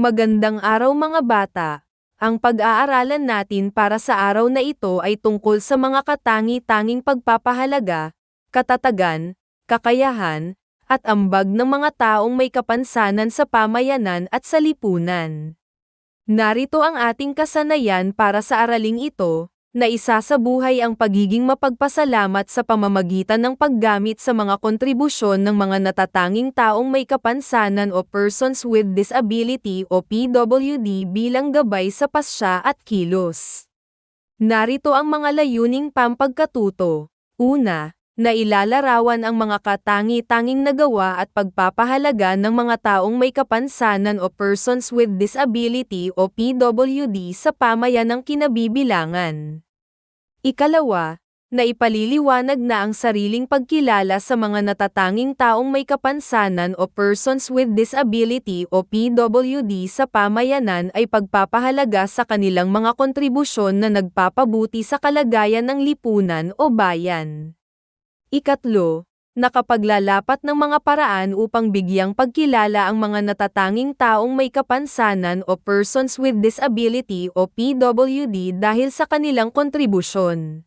Magandang araw mga bata. Ang pag-aaralan natin para sa araw na ito ay tungkol sa mga katangi-tanging pagpapahalaga, katatagan, kakayahan, at ambag ng mga taong may kapansanan sa pamayanan at sa lipunan. Narito ang ating kasanayan para sa araling ito, na isasabuhay ang pagiging mapagpasalamat sa pamamagitan ng paggamit sa mga kontribusyon ng mga natatanging taong may kapansanan o persons with disability o PWD bilang gabay sa pasya at kilos. Narito ang mga layuning pampagkatuto. Una, na ilalarawan ang mga katangi-tanging nagawa at pagpapahalaga ng mga taong may kapansanan o persons with disability o PWD sa pamayanang kinabibilangan. Ikalawa, na ipaliliwanag na ang sariling pagkilala sa mga natatanging taong may kapansanan o persons with disability o PWD sa pamayanan ay pagpapahalaga sa kanilang mga kontribusyon na nagpapabuti sa kalagayan ng lipunan o bayan. Ikatlo, nakapaglalapat ng mga paraan upang bigyang pagkilala ang mga natatanging taong may kapansanan o persons with disability o PWD dahil sa kanilang kontribusyon.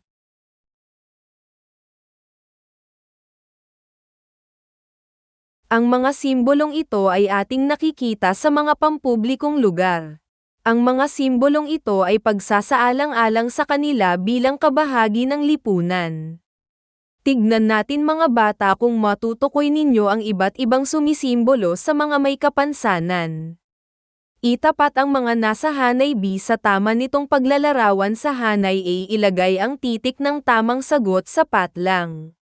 Ang mga simbolong ito ay ating nakikita sa mga pampublikong lugar. Ang mga simbolong ito ay pagsasaalang-alang sa kanila bilang kabahagi ng lipunan. Tignan natin mga bata kung matutukoy ninyo ang iba't ibang sumisimbolo sa mga may kapansanan. Itapat ang mga nasa hanay B sa tama nitong paglalarawan sa hanay A. Ilagay ang titik ng tamang sagot sa patlang.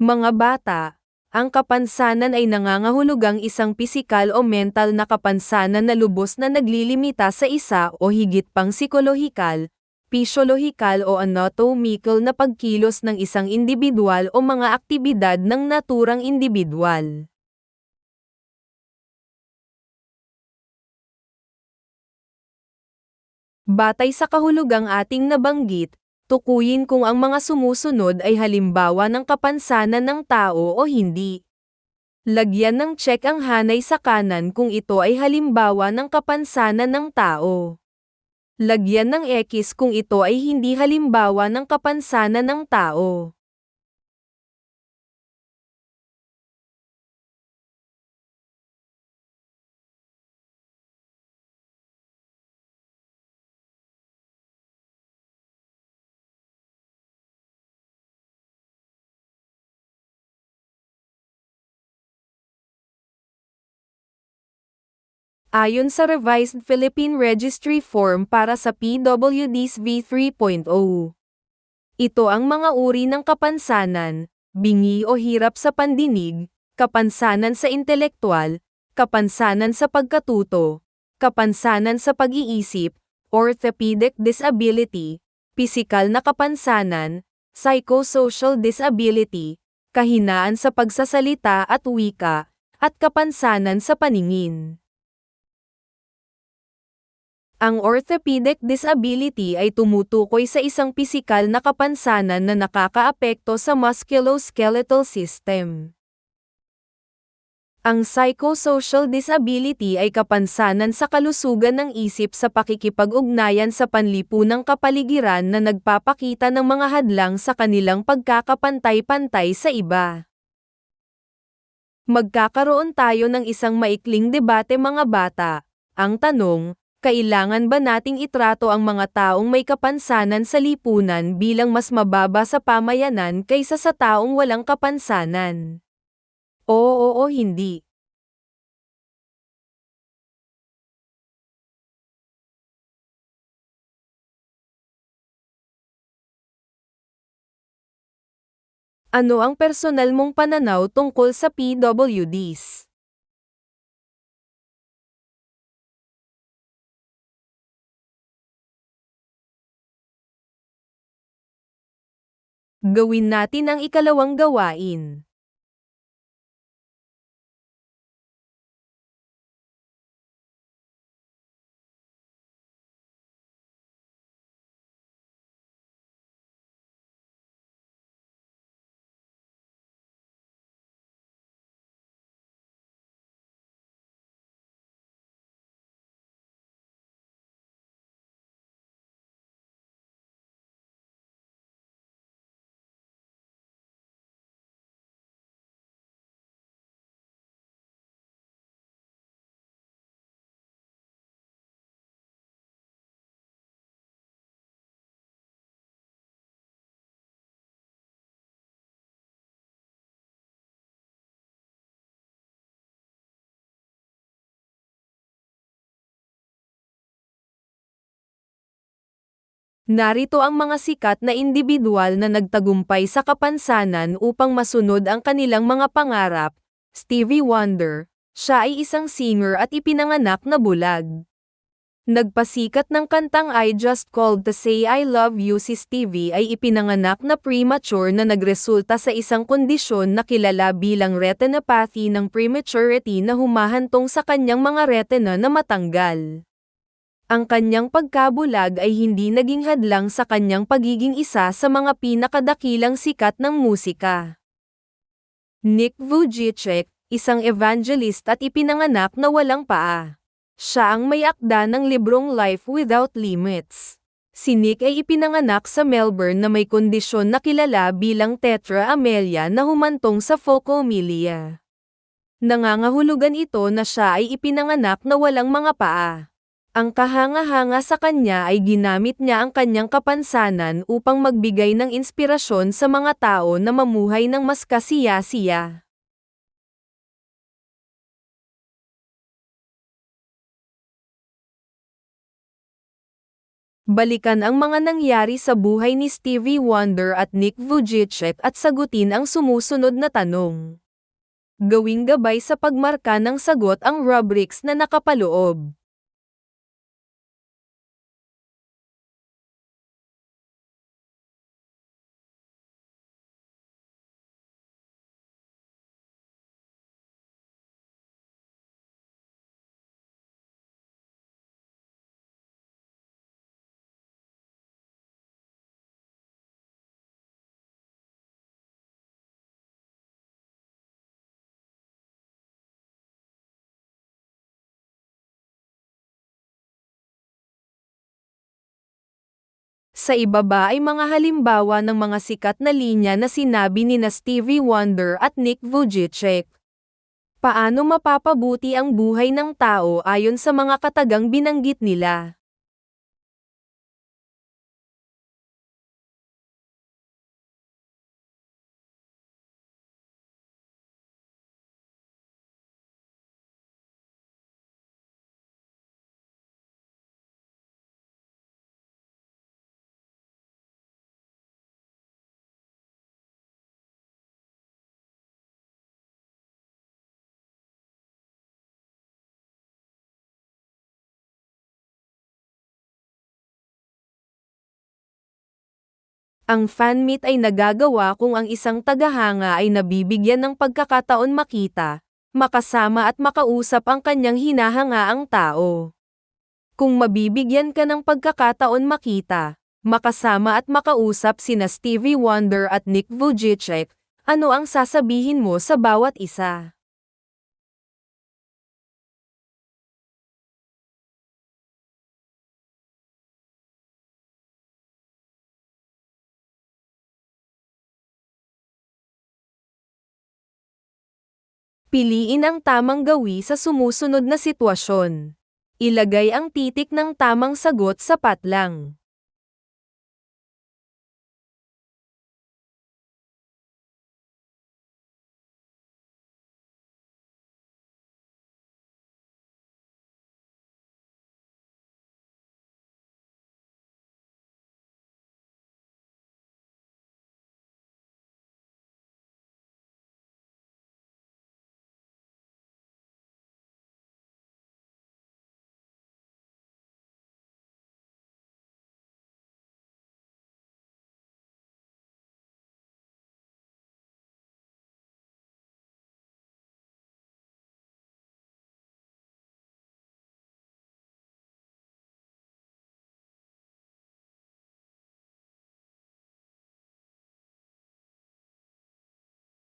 Mga bata, ang kapansanan ay nangangahulugang isang pisikal o mental na kapansanan na lubos na naglilimita sa isa o higit pang psikolohikal, pisyolohikal o anatomical na pagkilos ng isang individual o mga aktibidad ng naturang individual. Batay sa kahulugang ating nabanggit, tukuyin kung ang mga sumusunod ay halimbawa ng kapansanan ng tao o hindi. Lagyan ng check ang hanay sa kanan kung ito ay halimbawa ng kapansanan ng tao. Lagyan ng X kung ito ay hindi halimbawa ng kapansanan ng tao. Ayon sa Revised Philippine Registry Form para sa PWDs V3.0. Ito ang mga uri ng kapansanan, bingi o hirap sa pandinig, kapansanan sa intelektual, kapansanan sa pagkatuto, kapansanan sa pag-iisip, orthopedic disability, pisikal na kapansanan, psychosocial disability, kahinaan sa pagsasalita at wika, at kapansanan sa paningin. Ang orthopedic disability ay tumutukoy sa isang pisikal na kapansanan na nakakaapekto sa musculoskeletal system. Ang psychosocial disability ay kapansanan sa kalusugan ng isip sa pakikipag-ugnayan sa panlipunang kapaligiran na nagpapakita ng mga hadlang sa kanilang pagkakapantay-pantay sa iba. Magkakaroon tayo ng isang maikling debate mga bata. Ang tanong, kailangan ba nating itrato ang mga taong may kapansanan sa lipunan bilang mas mababa sa pamayanan kaysa sa taong walang kapansanan? Oo o hindi. Ano ang personal mong pananaw tungkol sa PWDs? Gawin natin ang ikalawang gawain. Narito ang mga sikat na indibidwal na nagtagumpay sa kapansanan upang masunod ang kanilang mga pangarap. Stevie Wonder, siya ay isang singer at ipinanganak na bulag. Nagpasikat ng kantang I Just Called to Say I Love You. Si Stevie ay ipinanganak na premature na nagresulta sa isang kondisyon na kilala bilang retinopathy ng prematurity na humahantong sa kanyang mga retina na matanggal. Ang kanyang pagkabulag ay hindi naging hadlang sa kanyang pagiging isa sa mga pinakadakilang sikat ng musika. Nick Vujicic, isang evangelist at ipinanganak na walang paa. Siya ang may akda ng librong Life Without Limits. Si Nick ay ipinanganak sa Melbourne na may kondisyon na kilala bilang tetra amelia na humantong sa phocomelia. Nangangahulugan ito na siya ay ipinanganak na walang mga paa. Ang kahanga-hanga sa kanya ay ginamit niya ang kanyang kapansanan upang magbigay ng inspirasyon sa mga tao na mamuhay ng mas kasiya-siya. Balikan ang mga nangyari sa buhay ni Stevie Wonder at Nick Vujicic at sagutin ang sumusunod na tanong. Gawing gabay sa pagmarka ng sagot ang rubrics na nakapaloob. Sa ibaba ay mga halimbawa ng mga sikat na linya na sinabi ni Stevie Wonder at Nick Vujicic. Paano mapapabuti ang buhay ng tao ayon sa mga katagang binanggit nila? Ang fan meet ay nagagawa kung ang isang tagahanga ay nabibigyan ng pagkakataon makita, makasama at makausap ang kanyang hinahangaang tao. Kung mabibigyan ka ng pagkakataon makita, makasama at makausap sina Stevie Wonder at Nick Vujicic, ano ang sasabihin mo sa bawat isa? Piliin ang tamang gawi sa sumusunod na sitwasyon. Ilagay ang titik ng tamang sagot sapat lang.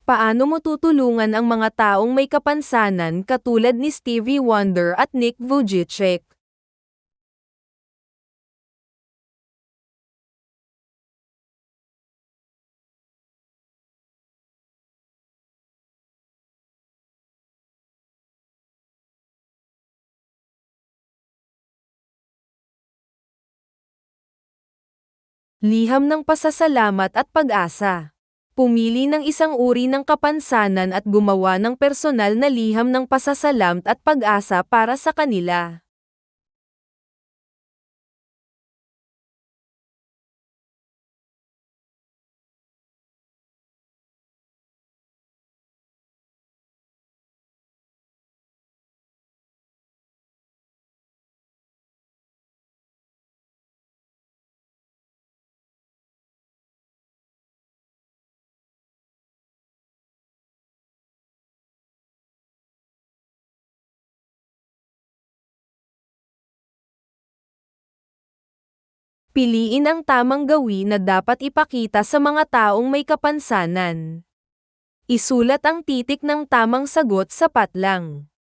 Paano mo tutulungan ang mga taong may kapansanan katulad ni Stevie Wonder at Nick Vujicic? Liham ng pasasalamat at pag-asa. Pumili ng isang uri ng kapansanan at gumawa ng personal na liham ng pasasalamat at pag-asa para sa kanila. Piliin ang tamang gawin na dapat ipakita sa mga taong may kapansanan. Isulat ang titik ng tamang sagot sapat lang.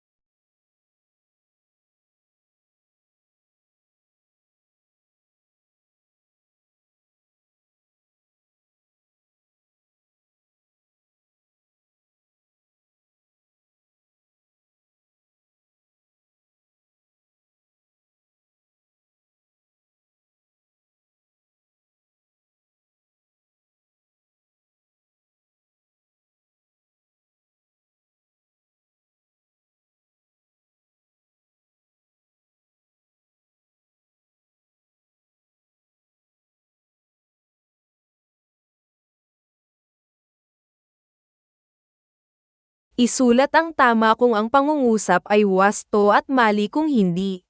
Isulat ang tama kung ang pangungusap ay wasto at mali kung hindi.